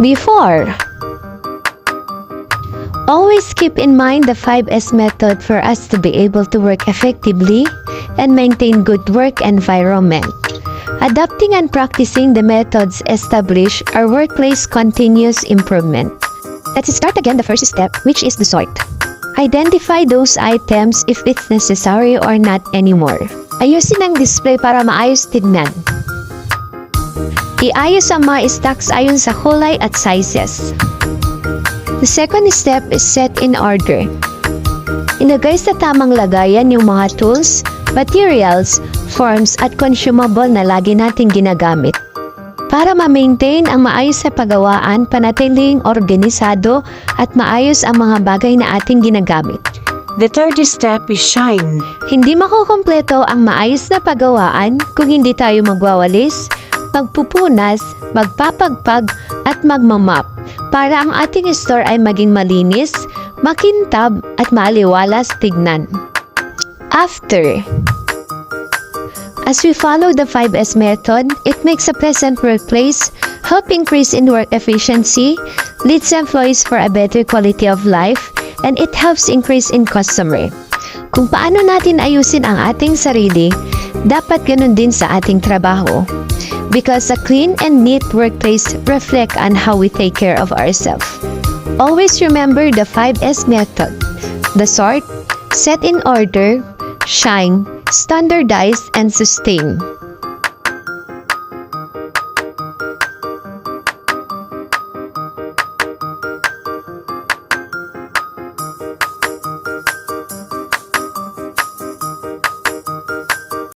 before. Always keep in mind the 5S method for us to be able to work effectively and maintain good work environment. Adopting and practicing the methods establish our workplace continuous improvement. Let's start again the first step, which is the sort. Identify those items if it's necessary or not anymore. Ayusin ang display para maayos tignan. Iayos ang mga stocks ayon sa kulay at sizes. The second step is set in order. Ilagay sa tamang lagayan yung mga tools, materials, forms at consumable na lagi nating ginagamit. Para ma-maintain ang maayos na paggawaan, panatiling organisado at maayos ang mga bagay na ating ginagamit. The third step is shine. Hindi makukumpleto ang maayos na paggawaan kung hindi tayo magwawalis, magpupunas, magpapagpag at magmamap para ang ating store ay maging malinis, makintab at maaliwalas tignan. After. As we follow the 5S method, it makes a pleasant workplace, help increase in work efficiency, leads employees for a better quality of life, and it helps increase in customer. Kung paano natin ayusin ang ating sarili, dapat ganun din sa ating trabaho. Because a clean and neat workplace reflect on how we take care of ourselves. Always remember the 5S method. The sort, set in order, shine, standardize, and sustain.